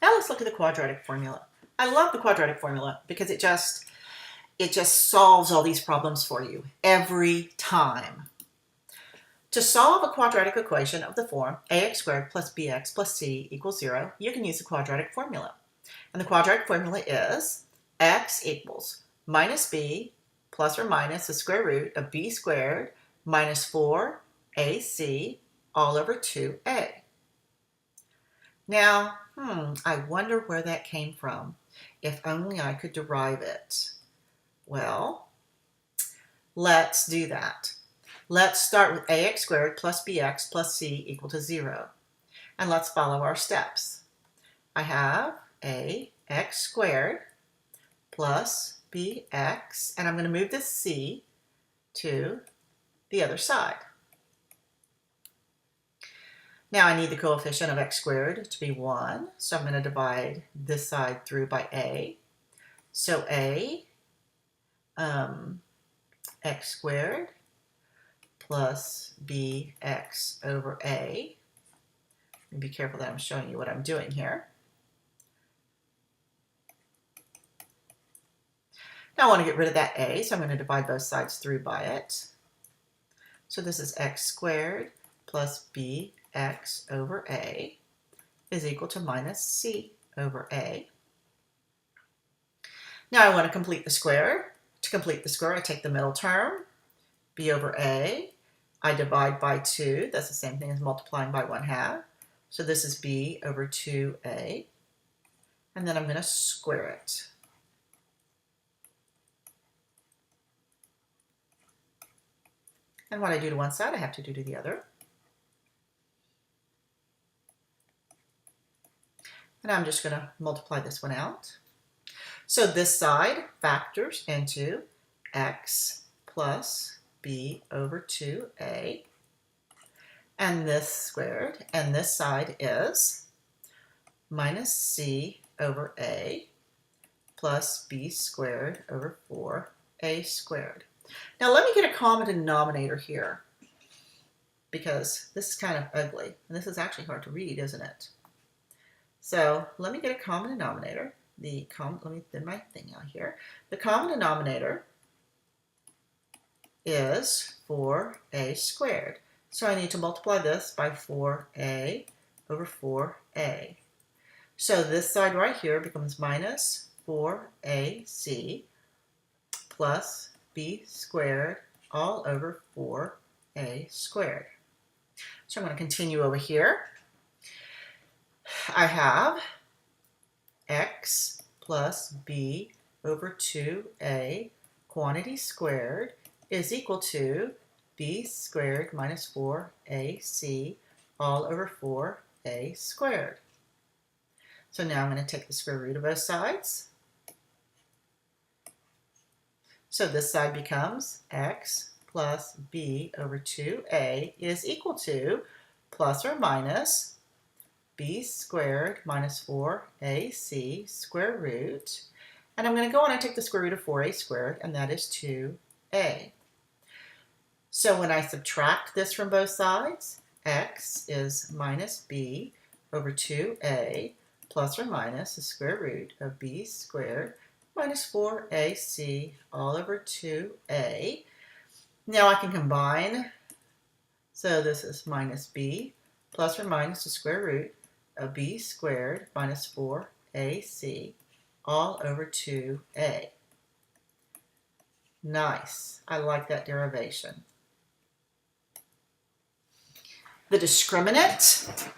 Now let's look at the quadratic formula. I love the quadratic formula because it just solves all these problems for you every time. To solve a quadratic equation of the form ax squared plus bx plus c equals 0, you can use the quadratic formula. And the quadratic formula is x equals minus b plus or minus the square root of b squared minus 4ac all over 2a. Now, I wonder where that came from. If only I could derive it. Well, let's do that. Let's start with ax squared plus bx plus c equal to 0. And let's follow our steps. I have ax squared plus bx, and I'm going to move this c to the other side. Now I need the coefficient of x squared to be 1, so I'm going to divide this side through by a. So x squared plus bx over a. And be careful that I'm showing you what I'm doing here. Now I want to get rid of that a, so I'm going to divide both sides through by it. So this is x squared plus bx over a is equal to minus c over a. Now I want to complete the square. To complete the square, I take the middle term, b over a. I divide by 2. That's the same thing as multiplying by 1/2. So this is b over 2a. And then I'm going to square it. And what I do to one side, I have to do to the other. And I'm just going to multiply this one out. So this side factors into x plus b over 2a. And this squared, and this side is minus c over a plus b squared over 4a squared. Now let me get a common denominator here, because this is kind of ugly, and this is actually hard to read, isn't it? So let me get a common denominator. Let me thin my thing out here. The common denominator is 4a squared. So I need to multiply this by 4a over 4a. So this side right here becomes minus 4ac plus b squared all over 4a squared. So I'm going to continue over here. I have x plus b over 2a quantity squared is equal to b squared minus 4ac all over 4a squared. So now I'm going to take the square root of both sides. So this side becomes x plus b over 2a is equal to plus or minus b squared minus 4ac square root. And I'm going to go on and take the square root of 4a squared, and that is 2a. So when I subtract this from both sides, x is minus b over 2a plus or minus the square root of b squared minus 4ac all over 2a. Now I can combine. So this is minus b plus or minus the square root of b squared minus 4ac all over 2a. Nice. I like that derivation. The discriminant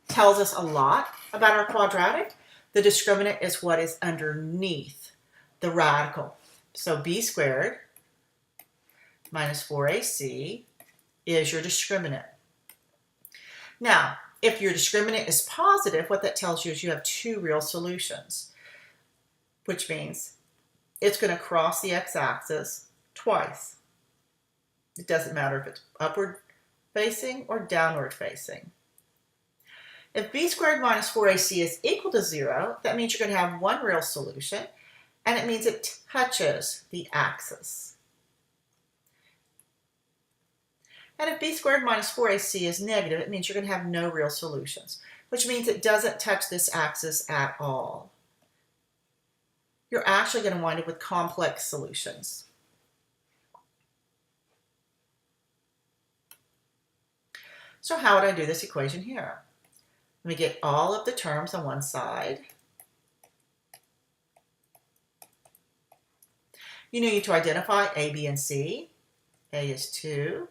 tells us a lot about our quadratic. The discriminant is what is underneath the radical. So b squared minus 4ac is your discriminant. Now, if your discriminant is positive, what that tells you is you have two real solutions, which means it's going to cross the x-axis twice. It doesn't matter if it's upward facing or downward facing. If b squared minus 4ac is equal to 0, that means you're going to have one real solution, and it means it touches the axis. And if b squared minus 4ac is negative, it means you're going to have no real solutions. which means it doesn't touch this axis at all. You're actually going to wind up with complex solutions. So how would I do this equation here? Let me get all of the terms on one side. You need to identify A, B, and C. A is 2,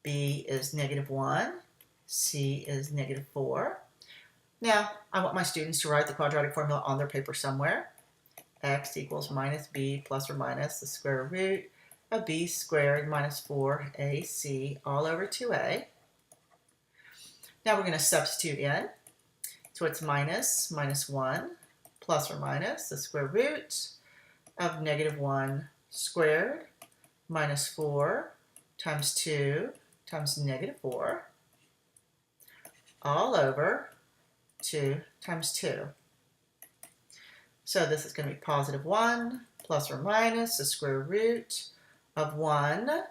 B is -1, C is -4. Now, I want my students to write the quadratic formula on their paper somewhere. X equals minus b plus or minus the square root of b squared minus 4ac all over 2a. Now we're going to substitute in. So it's minus 1 plus or minus the square root of -1 squared minus 4 times 2 times -4 all over 2 times 2. So this is going to be positive 1 plus or minus the square root of 1.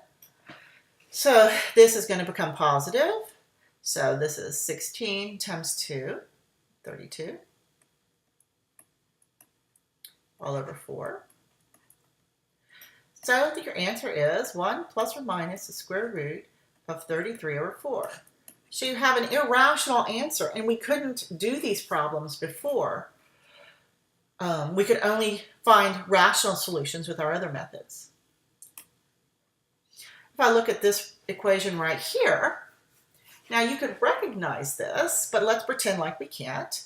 So this is going to become positive. So this is 16 times 2, 32, all over 4. So your answer is 1 plus or minus the square root of 33 over 4. So you have an irrational answer, and we couldn't do these problems before. We could only find rational solutions with our other methods. If I look at this equation right here, now you could recognize this, but let's pretend like we can't.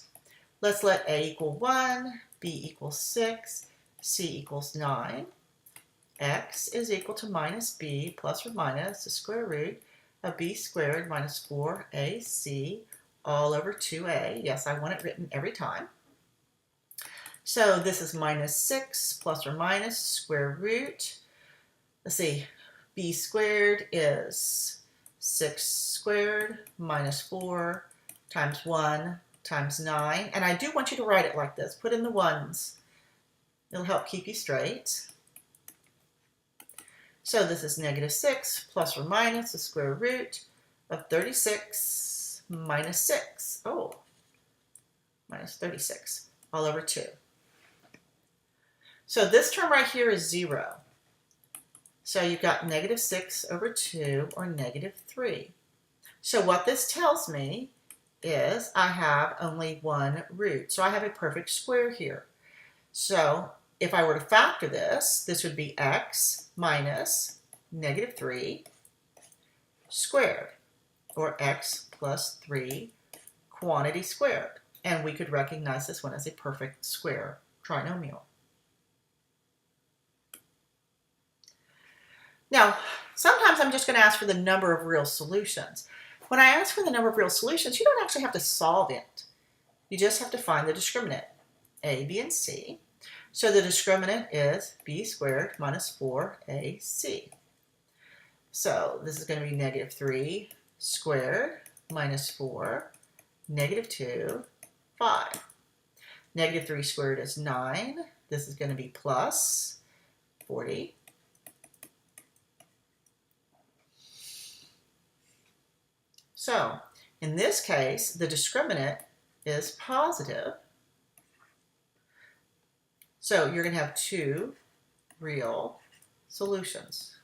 Let's let A equal 1, B equals 6, C equals 9. X is equal to minus b plus or minus the square root of b squared minus 4ac all over 2a. Yes, I want it written every time. So this is minus 6 plus or minus square root. Let's see, b squared is 6 squared minus 4 times 1 times 9. And I do want you to write it like this. Put in the ones. It'll help keep you straight. So this is -6 plus or minus the square root of 36 minus 6. Oh, minus 36 all over 2. So this term right here is 0. So you've got -6 over 2 or -3. So what this tells me is I have only one root. So I have a perfect square here. So if I were to factor this, this would be x minus -3 squared, or x plus 3 quantity squared. And we could recognize this one as a perfect square trinomial. Now, sometimes I'm just going to ask for the number of real solutions. When I ask for the number of real solutions, you don't actually have to solve it. You just have to find the discriminant, a, b, and c. So the discriminant is b squared minus 4ac. So this is going to be -3 squared minus 4, -2, 5. -3 squared is 9. This is going to be plus 40. So in this case, the discriminant is positive. So you're going to have two real solutions.